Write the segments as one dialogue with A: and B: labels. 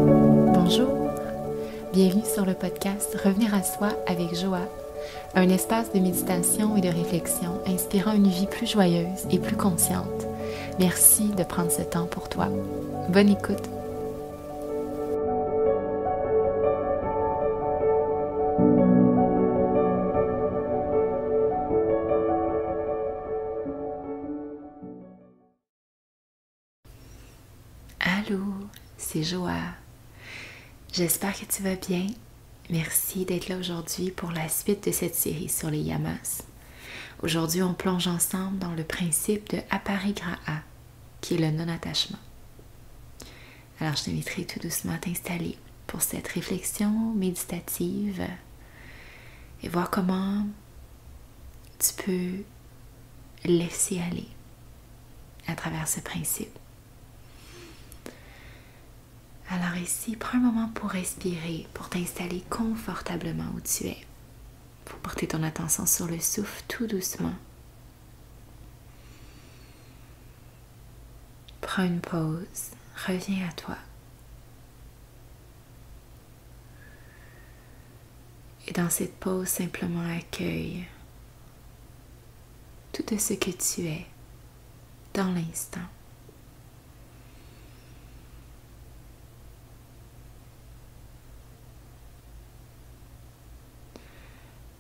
A: Bonjour, bienvenue sur le podcast Revenir à soi avec Joa, un espace de méditation et de réflexion inspirant une vie plus joyeuse et plus consciente. Merci de prendre ce temps pour toi. Bonne écoute. Allô, c'est Joa. J'espère que tu vas bien. Merci d'être là aujourd'hui pour la suite de cette série sur les yamas. Aujourd'hui, on plonge ensemble dans le principe de Aparigraha, qui est le non-attachement. Alors, je t'inviterai tout doucement à t'installer pour cette réflexion méditative et voir comment tu peux laisser aller à travers ce principe. Alors ici, prends un moment pour respirer, pour t'installer confortablement où tu es, pour porter ton attention sur le souffle tout doucement. Prends une pause, reviens à toi. Et dans cette pause, simplement accueille tout ce que tu es dans l'instant.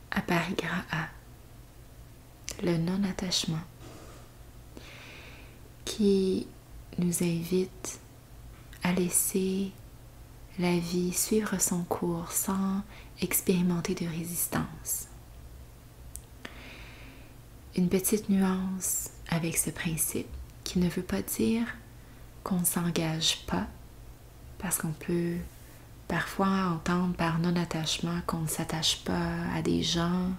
A: Aparigraha, le non-attachement, qui nous invite à laisser la vie suivre son cours sans expérimenter de résistance. Une petite nuance avec ce principe qui ne veut pas dire qu'on ne s'engage pas, parce qu'on peut parfois entendre par non-attachement qu'on ne s'attache pas à des gens,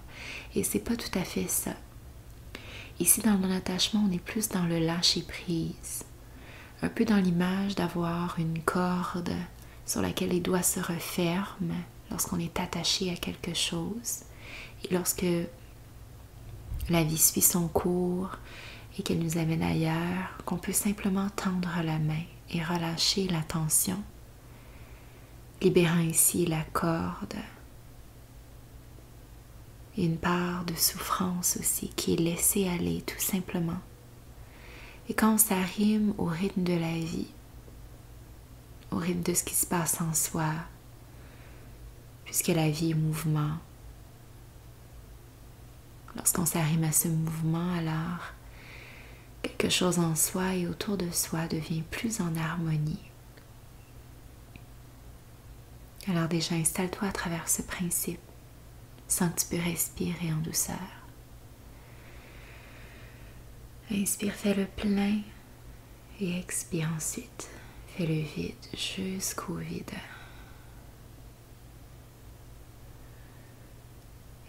A: et c'est pas tout à fait ça. Ici, dans le non-attachement, on est plus dans le lâcher-prise, un peu dans l'image d'avoir une corde sur laquelle les doigts se referment lorsqu'on est attaché à quelque chose, et lorsque la vie suit son cours et qu'elle nous amène ailleurs, qu'on peut simplement tendre la main et relâcher la tension, libérant ainsi la corde et une part de souffrance aussi qui est laissée aller tout simplement. Et quand ça rime au rythme de la vie, au rythme de ce qui se passe en soi, puisque la vie est mouvement, lorsqu'on s'arrime à ce mouvement, alors quelque chose en soi et autour de soi devient plus en harmonie. Alors déjà, installe-toi à travers ce principe, sans que tu peux respirer en douceur. Inspire, fais le plein et expire ensuite. Fais le vide jusqu'au vide.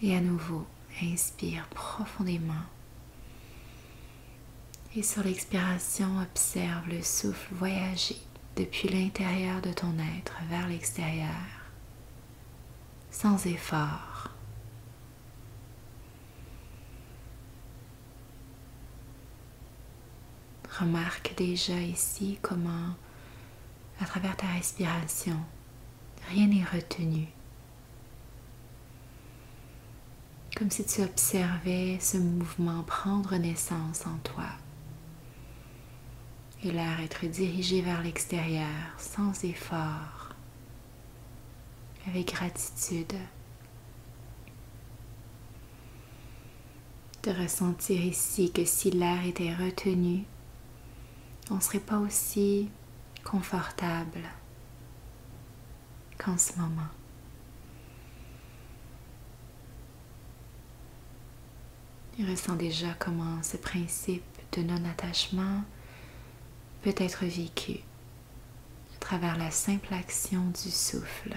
A: Et à nouveau, inspire profondément. Et sur l'expiration, observe le souffle voyager depuis l'intérieur de ton être vers l'extérieur, sans effort. Remarque déjà ici comment, à travers ta respiration, rien n'est retenu. Comme si tu observais ce mouvement prendre naissance en toi. Et l'air être dirigé vers l'extérieur sans effort, avec gratitude. De ressentir ici que si l'air était retenu, on ne serait pas aussi confortable qu'en ce moment. Et ressens déjà comment ce principe de non-attachement peut être vécu à travers la simple action du souffle.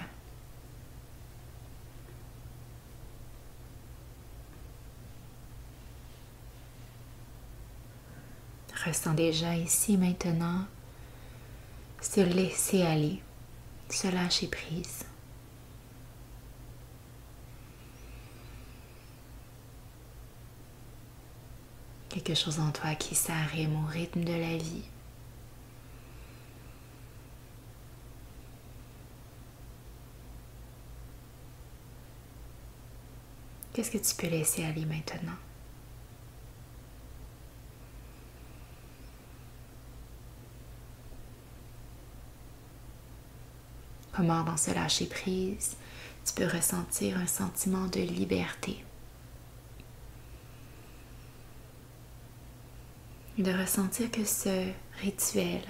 A: Ressens déjà ici maintenant se laisser aller, se lâcher prise. Quelque chose en toi qui s'arrime au rythme de la vie. Qu'est-ce que tu peux laisser aller maintenant? Comment dans ce lâcher-prise, tu peux ressentir un sentiment de liberté. De ressentir que ce rituel,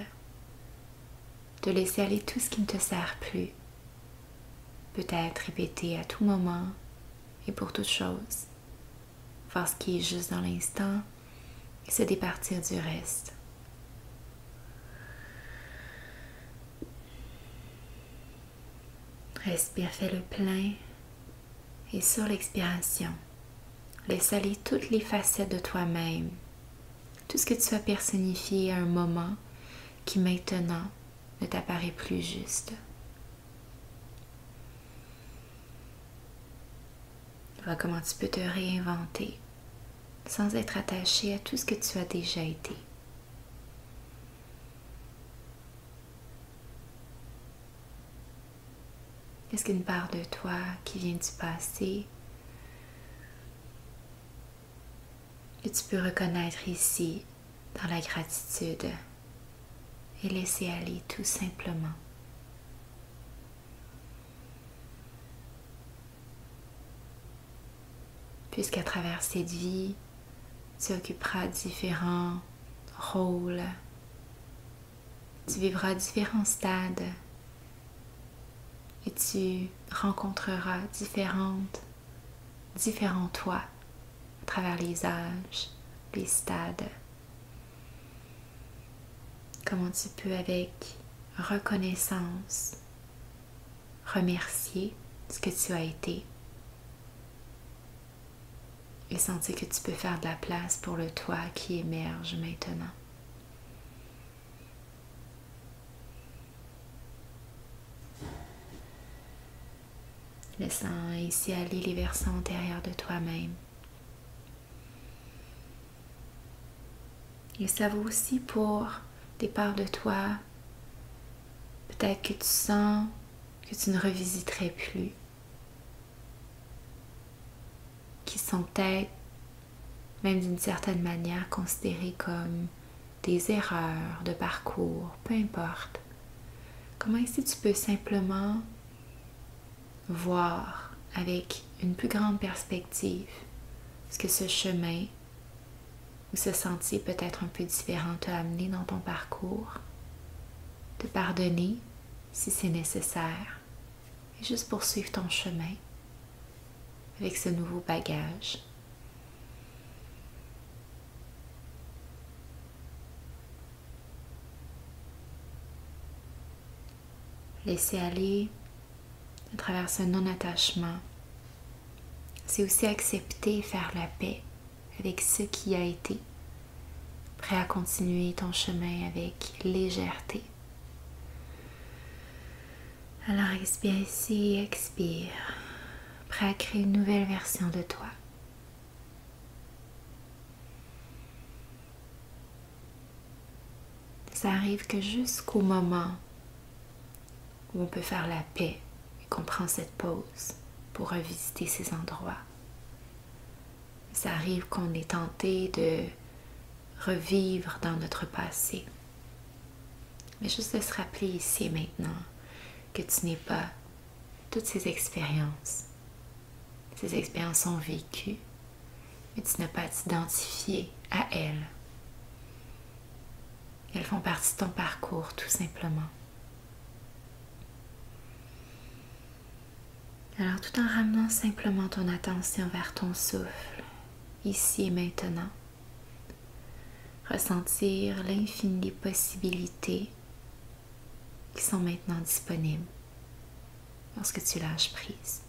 A: de laisser aller tout ce qui ne te sert plus, peut être répété à tout moment et pour toute chose. Faire ce qui est juste dans l'instant et se départir du reste. Respire, fais le plein et sur l'expiration, laisse aller toutes les facettes de toi-même, tout ce que tu as personnifié à un moment qui maintenant ne t'apparaît plus juste. Vois comment tu peux te réinventer sans être attaché à tout ce que tu as déjà été. Est-ce qu'une part de toi qui vient du passé que tu peux reconnaître ici dans la gratitude et laisser aller tout simplement? Puisqu'à travers cette vie, tu occuperas différents rôles, tu vivras différents stades et tu rencontreras différents toi à travers les âges, les stades. Comment tu peux avec reconnaissance remercier ce que tu as été et sentir que tu peux faire de la place pour le toi qui émerge maintenant. Laissant ainsi aller les versants antérieurs de toi-même. Et ça vaut aussi pour des parts de toi, peut-être que tu sens que tu ne revisiterais plus, qui sont peut-être, même d'une certaine manière, considérées comme des erreurs de parcours, peu importe. Comment ici tu peux simplement voir avec une plus grande perspective ce que ce chemin ou ce sentier peut-être un peu différent t'a amené dans ton parcours, te pardonner si c'est nécessaire et juste poursuivre ton chemin avec ce nouveau bagage. Laisser aller à travers ce non-attachement, c'est aussi accepter et faire la paix avec ce qui a été, prêt à continuer ton chemin avec légèreté. Alors respire ici, expire, prêt à créer une nouvelle version de toi. Ça arrive que jusqu'au moment où on peut faire la paix et qu'on prend cette pause pour revisiter ces endroits. Ça arrive qu'on est tenté de revivre dans notre passé. Mais juste de se rappeler ici et maintenant que tu n'es pas toutes ces expériences. Ces expériences sont vécues, mais tu n'as pas à t'identifier à elles. Elles font partie de ton parcours, tout simplement. Alors, tout en ramenant simplement ton attention vers ton souffle, ici et maintenant, ressentir l'infini des possibilités qui sont maintenant disponibles lorsque tu lâches prise.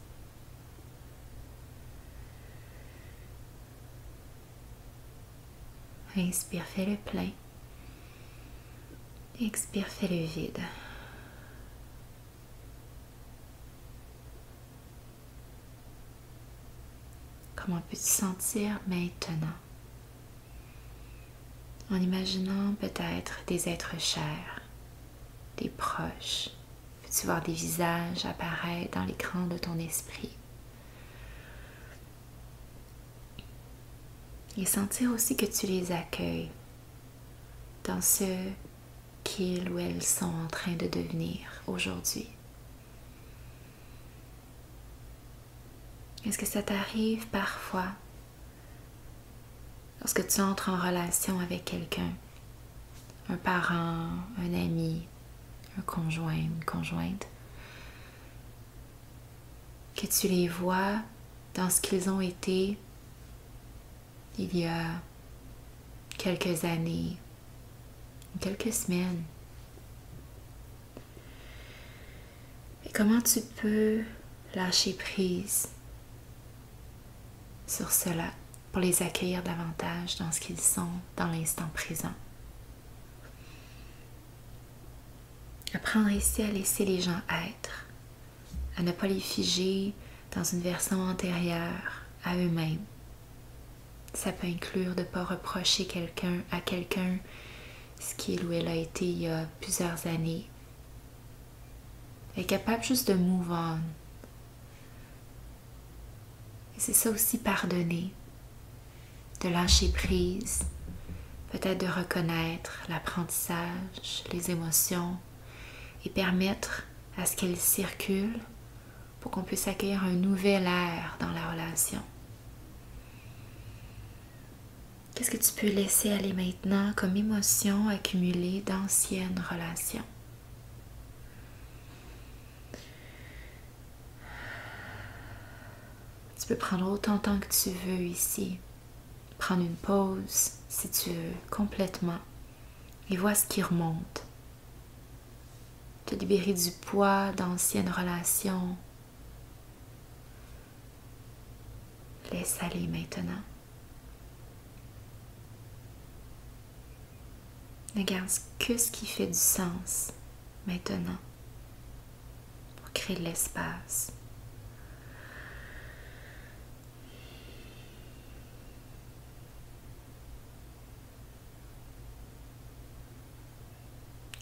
A: Inspire, fais le plein. Expire, fais le vide. Comment peux-tu sentir maintenant? En imaginant peut-être des êtres chers, des proches. Peux-tu voir des visages apparaître dans l'écran de ton esprit? Et sentir aussi que tu les accueilles dans ce qu'ils ou elles sont en train de devenir aujourd'hui. Est-ce que ça t'arrive parfois, lorsque tu entres en relation avec quelqu'un, un parent, un ami, un conjoint, une conjointe, que tu les vois dans ce qu'ils ont été il y a quelques années, quelques semaines? Et comment tu peux lâcher prise sur cela pour les accueillir davantage dans ce qu'ils sont dans l'instant présent? Apprendre ici à laisser les gens être, à ne pas les figer dans une version antérieure à eux-mêmes. Ça peut inclure de ne pas reprocher à quelqu'un ce qu'il ou elle a été il y a plusieurs années. Être capable juste de move on. Et c'est ça aussi, pardonner, de lâcher prise, peut-être de reconnaître l'apprentissage, les émotions et permettre à ce qu'elles circulent pour qu'on puisse accueillir un nouvel air dans la relation. Qu'est-ce que tu peux laisser aller maintenant comme émotion accumulée d'anciennes relations? Tu peux prendre autant de temps que tu veux ici. Prendre une pause, si tu veux, complètement. Et vois ce qui remonte. Te libérer du poids d'anciennes relations. Laisse aller maintenant. Ne garde que ce qui fait du sens maintenant pour créer de l'espace.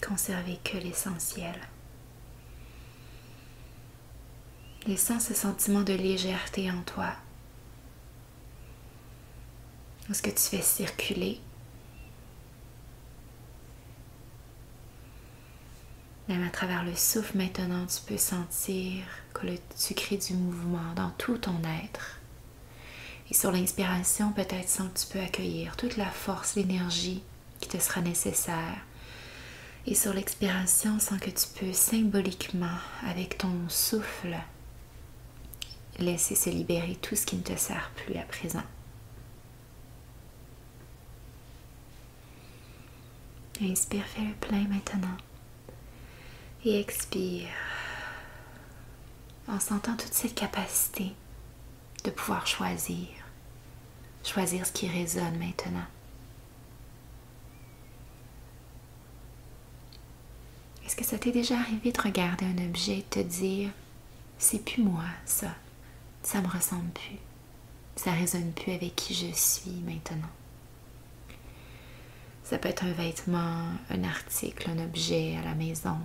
A: Conserver que l'essentiel. Laissant ce sentiment de légèreté en toi. Ce que tu fais circuler. Même à travers le souffle maintenant, tu peux sentir que tu crées du mouvement dans tout ton être. Et sur l'inspiration, peut-être sens que tu peux accueillir toute la force, l'énergie qui te sera nécessaire. Et sur l'expiration, sens que tu peux symboliquement, avec ton souffle, laisser se libérer tout ce qui ne te sert plus à présent. Inspire, fais le plein maintenant. Et expire en sentant toute cette capacité de pouvoir choisir ce qui résonne maintenant. Est-ce que ça t'est déjà arrivé de regarder un objet et de te dire « c'est plus moi ça me ressemble plus, ça résonne plus avec qui je suis maintenant ». Ça peut être un vêtement, un article, un objet à la maison.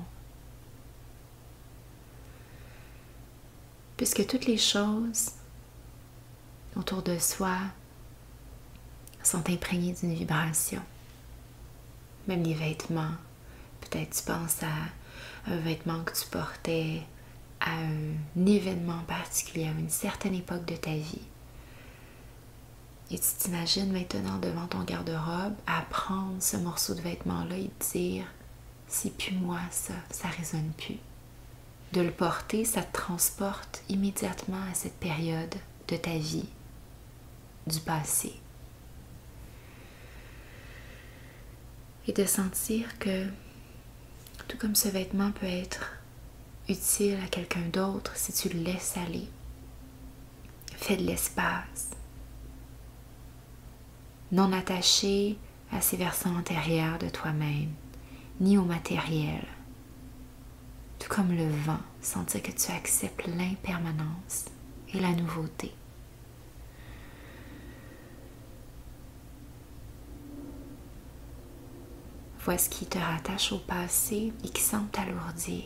A: Puisque toutes les choses autour de soi sont imprégnées d'une vibration. Même les vêtements. Peut-être tu penses à un vêtement que tu portais à un événement particulier, à une certaine époque de ta vie. Et tu t'imagines maintenant devant ton garde-robe à prendre ce morceau de vêtement-là et te dire « c'est plus moi ça résonne plus ». De le porter, ça te transporte immédiatement à cette période de ta vie, du passé. Et de sentir que, tout comme ce vêtement peut être utile à quelqu'un d'autre si tu le laisses aller, fais de l'espace. Non attaché à ces versants antérieurs de toi-même, ni au matériel. Tout comme le vent, sentir que tu acceptes l'impermanence et la nouveauté. Vois ce qui te rattache au passé et qui semble t'alourdir.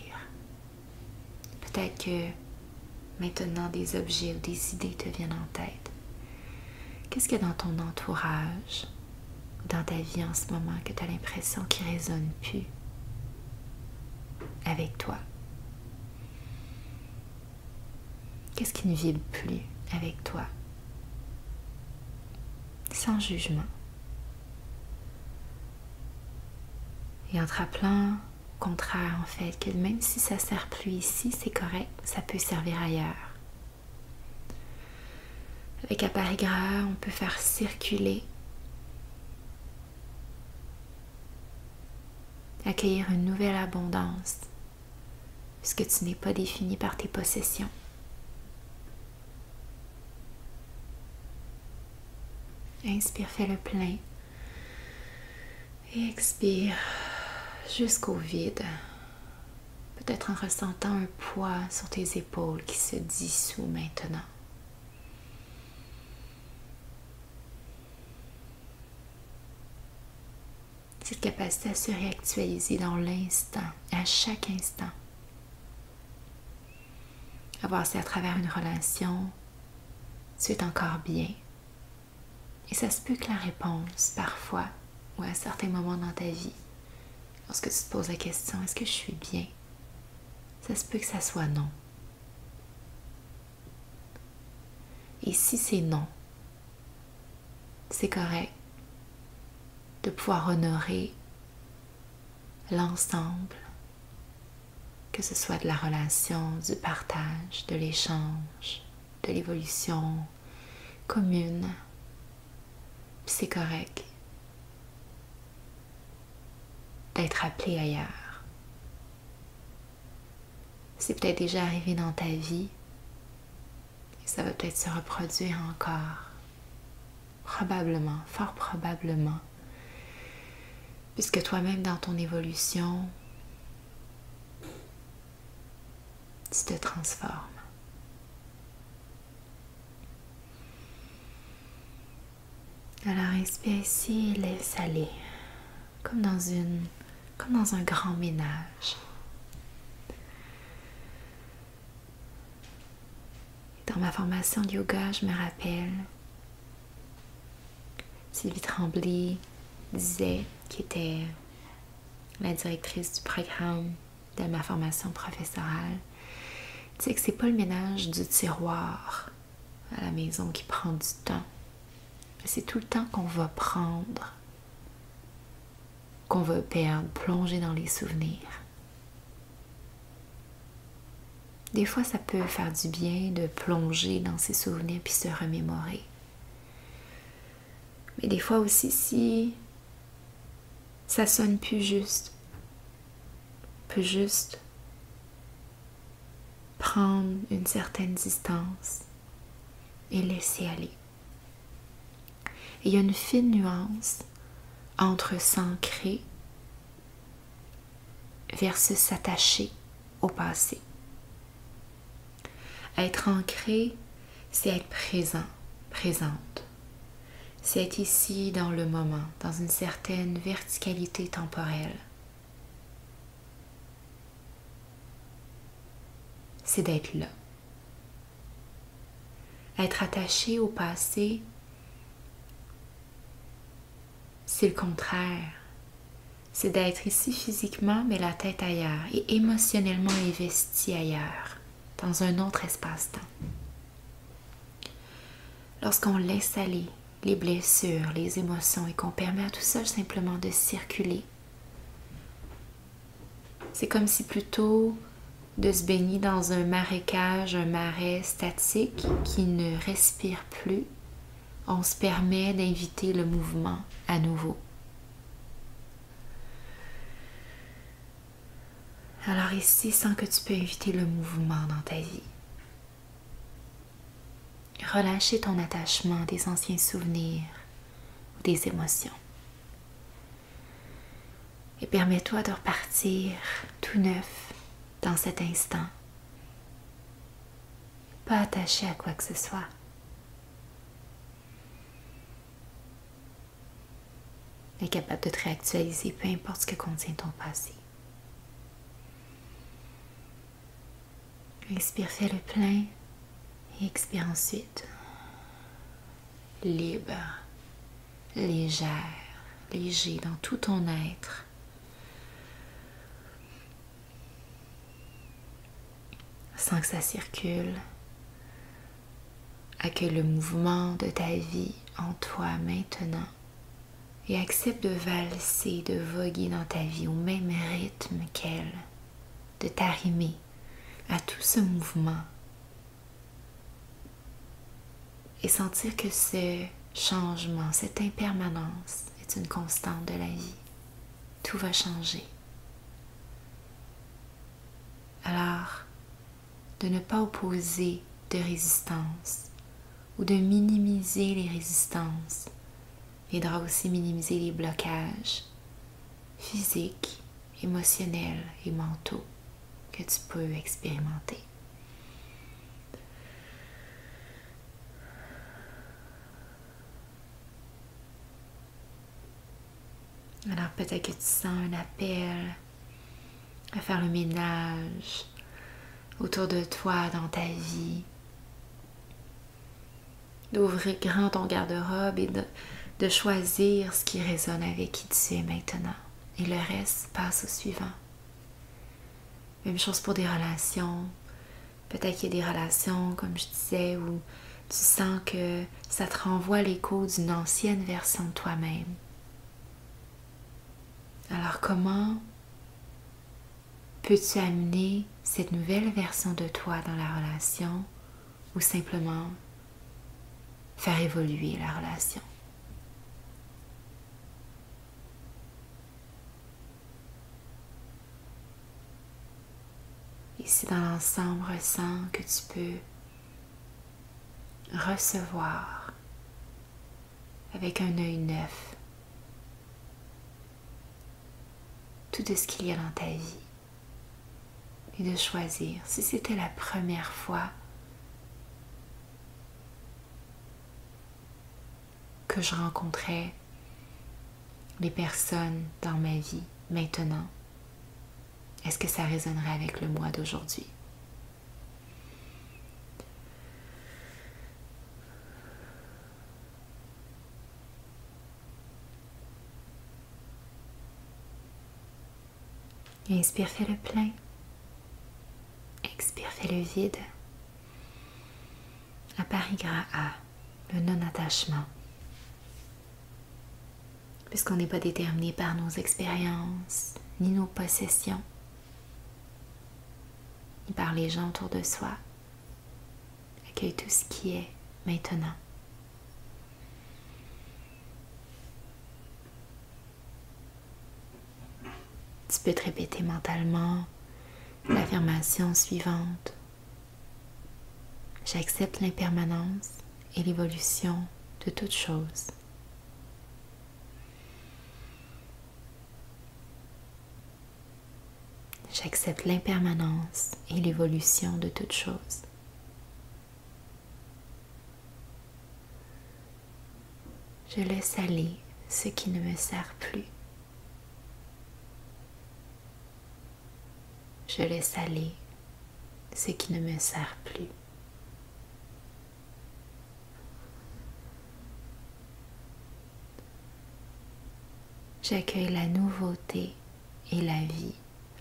A: Peut-être que maintenant des objets ou des idées te viennent en tête Qu'est-ce qu'il y a dans ton entourage, dans ta vie en ce moment, que tu as l'impression qu'il ne résonne plus avec toi? Qu'est-ce qui ne vibre plus avec toi? Sans jugement. Et en te rappelant, au contraire, en fait, que même si ça ne sert plus ici, c'est correct, ça peut servir ailleurs. Avec appareil gras, on peut faire circuler, accueillir une nouvelle abondance, puisque tu n'es pas défini par tes possessions. Inspire, fais le plein. Et expire jusqu'au vide. Peut-être en ressentant un poids sur tes épaules qui se dissout maintenant. Cette capacité à se réactualiser dans l'instant, à chaque instant. À voir si à travers une relation, tu es encore bien. Et ça se peut que la réponse, parfois, ou à certains moments dans ta vie, lorsque tu te poses la question, est-ce que je suis bien? Ça se peut que ça soit non. Et si c'est non, c'est correct de pouvoir honorer l'ensemble, que ce soit de la relation, du partage, de l'échange, de l'évolution commune. Puis c'est correct d'être appelé ailleurs. C'est peut-être déjà arrivé dans ta vie et ça va peut-être se reproduire encore. Probablement, fort probablement. Puisque toi-même dans ton évolution, tu te transformes. Alors inspire ici et laisse aller, comme dans un grand ménage. Dans ma formation de yoga, je me rappelle, Sylvie Tremblay disait, qui était la directrice du programme de ma formation professorale, disait que c'est pas le ménage du tiroir à la maison qui prend du temps. C'est tout le temps qu'on va prendre, qu'on va perdre, plonger dans les souvenirs. Des fois, ça peut faire du bien de plonger dans ces souvenirs puis se remémorer. Mais des fois aussi, si ça sonne plus juste, on peut juste prendre une certaine distance et laisser aller. Et il y a une fine nuance entre s'ancrer versus s'attacher au passé. Être ancré, c'est être présent, présente. C'est être ici dans le moment, dans une certaine verticalité temporelle. C'est d'être là. Être attaché au passé, c'est le contraire. C'est d'être ici physiquement, mais la tête ailleurs et émotionnellement investi ailleurs, dans un autre espace-temps. Lorsqu'on laisse aller les blessures, les émotions et qu'on permet à tout ça simplement de circuler, c'est comme si plutôt de se baigner dans un marécage, un marais statique qui ne respire plus, on se permet d'inviter le mouvement à nouveau. Alors ici, sens que tu peux inviter le mouvement dans ta vie. Relâcher ton attachement à des anciens souvenirs ou des émotions. Et permets-toi de repartir tout neuf dans cet instant. Pas attaché à quoi que ce soit. Et capable de te réactualiser, peu importe ce que contient ton passé. Inspire, fais le plein et expire ensuite. libre, légère, léger dans tout ton être. Sans que ça circule. Accueille le mouvement de ta vie en toi maintenant et accepte de valser, de voguer dans ta vie au même rythme qu'elle, de t'arrimer à tout ce mouvement et sentir que ce changement, cette impermanence est une constante de la vie. Tout va changer. Alors, de ne pas opposer de résistance ou de minimiser les résistances aidera aussi minimiser les blocages physiques, émotionnels et mentaux que tu peux expérimenter. Alors peut-être que tu sens un appel à faire le ménage autour de toi dans ta vie, d'ouvrir grand ton garde-robe et de choisir ce qui résonne avec qui tu es maintenant. Et le reste passe au suivant. Même chose pour des relations. Peut-être qu'il y a des relations, comme je disais, où tu sens que ça te renvoie à l'écho d'une ancienne version de toi-même. Alors comment peux-tu amener cette nouvelle version de toi dans la relation ou simplement faire évoluer la relation? Et si dans l'ensemble ressens que tu peux recevoir avec un œil neuf tout de ce qu'il y a dans ta vie et de choisir, si c'était la première fois que je rencontrais les personnes dans ma vie maintenant, est-ce que ça résonnerait avec le moi d'aujourd'hui? Inspire, fais le plein. Expire, fais le vide. À Paris gras A, le non-attachement. Puisqu'on n'est pas déterminé par nos expériences, ni nos possessions, ni par les gens autour de soi. Accueille tout ce qui est maintenant. Tu peux te répéter mentalement l'affirmation suivante. J'accepte l'impermanence et l'évolution de toute chose. J'accepte l'impermanence et l'évolution de toute chose. Je laisse aller ce qui ne me sert plus. Je laisse aller ce qui ne me sert plus. J'accueille la nouveauté et la vie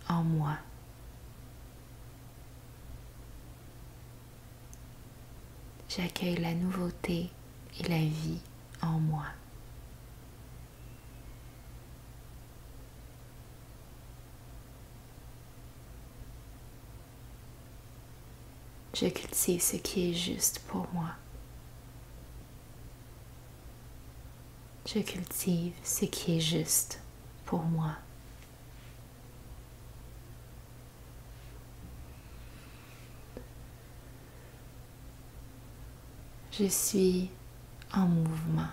A: en moi. J'accueille la nouveauté et la vie en moi. Je cultive ce qui est juste pour moi. Je cultive ce qui est juste pour moi. Je suis en mouvement.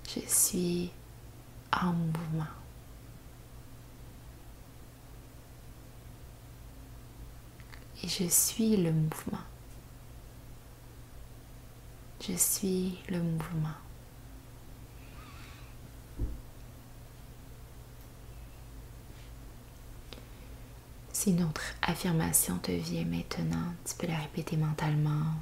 A: Je suis en mouvement. Et je suis le mouvement. Je suis le mouvement. Si une autre affirmation te vient maintenant, tu peux la répéter mentalement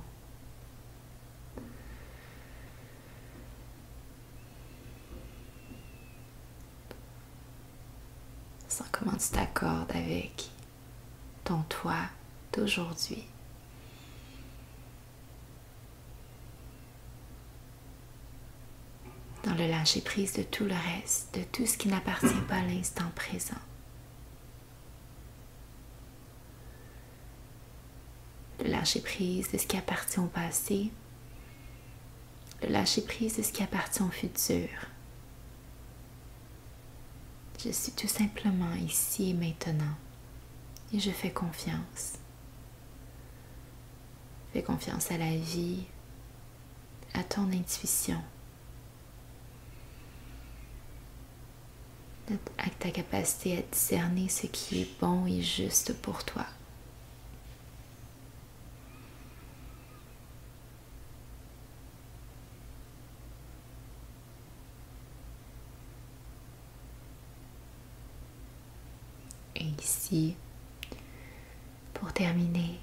A: Ressens comment tu t'accordes avec ton toi d'aujourd'hui. Dans le lâcher-prise de tout le reste, de tout ce qui n'appartient pas à l'instant présent. Le lâcher-prise de ce qui appartient au passé. Le lâcher-prise de ce qui appartient au futur. Je suis tout simplement ici et maintenant. Et je fais confiance. Fais confiance à la vie, à ton intuition, à ta capacité à discerner ce qui est bon et juste pour toi. Et ici, pour terminer,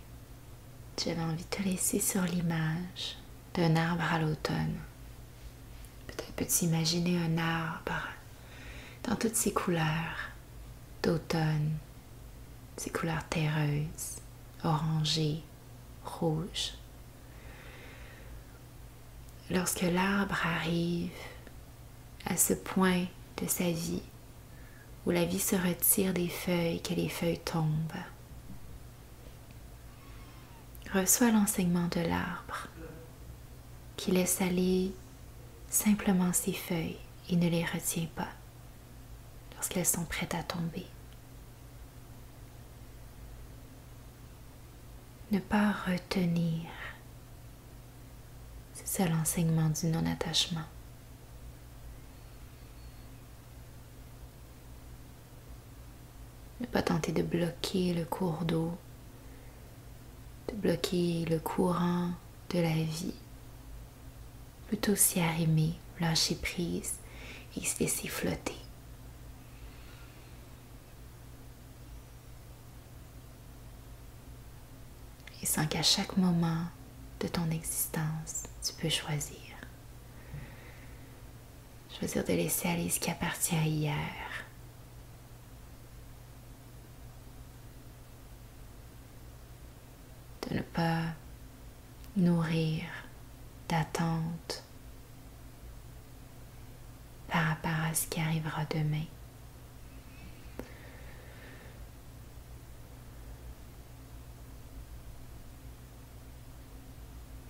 A: j'avais envie de te laisser sur l'image d'un arbre à l'automne. Peut-être peux-tu imaginer un arbre dans toutes ses couleurs d'automne, ses couleurs terreuses, orangées, rouges. Lorsque l'arbre arrive à ce point de sa vie où la vie se retire des feuilles, que les feuilles tombent, reçois l'enseignement de l'arbre qui laisse aller simplement ses feuilles et ne les retient pas lorsqu'elles sont prêtes à tomber. Ne pas retenir, c'est ça l'enseignement du non-attachement. Ne pas tenter de bloquer le cours d'eau, de bloquer le courant de la vie. Plutôt s'y arrimer, lâcher prise et se laisser flotter. Et sans qu'à chaque moment de ton existence, tu peux choisir. Choisir de laisser aller ce qui appartient à hier. De ne pas nourrir d'attente par rapport à ce qui arrivera demain.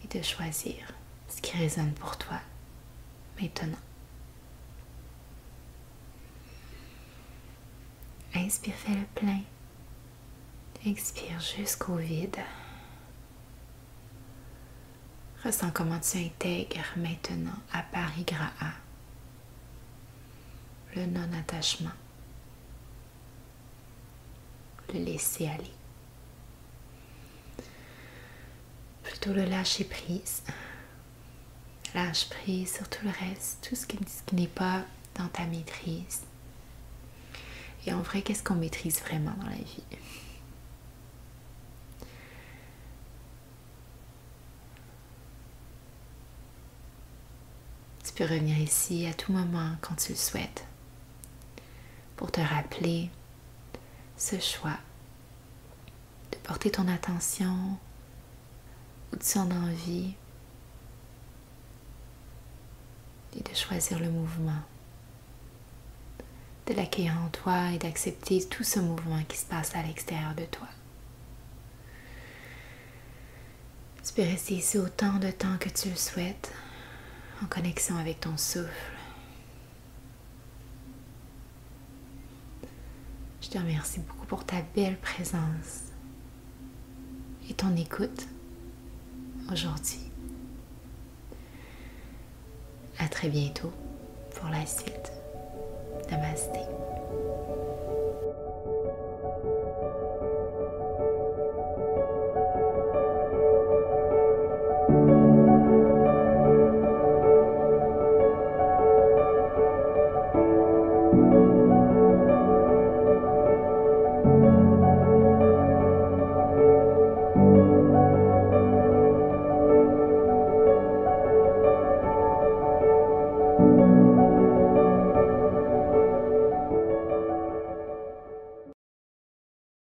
A: Et de choisir ce qui résonne pour toi maintenant. Inspire, fais le plein. Expire jusqu'au vide. Ressens comment tu intègres maintenant à Parigraha le non-attachement, le laisser aller. Plutôt le lâcher prise. Lâche prise sur tout le reste, tout ce qui n'est pas dans ta maîtrise. Et en vrai, qu'est-ce qu'on maîtrise vraiment dans la vie? Tu peux revenir ici à tout moment quand tu le souhaites pour te rappeler ce choix de porter ton attention où tu en as envie et de choisir le mouvement, de l'accueillir en toi et d'accepter tout ce mouvement qui se passe à l'extérieur de toi. Tu peux rester ici autant de temps que tu le souhaites, en connexion avec ton souffle. Je te remercie beaucoup pour ta belle présence et ton écoute aujourd'hui. À très bientôt pour la suite. Namasté.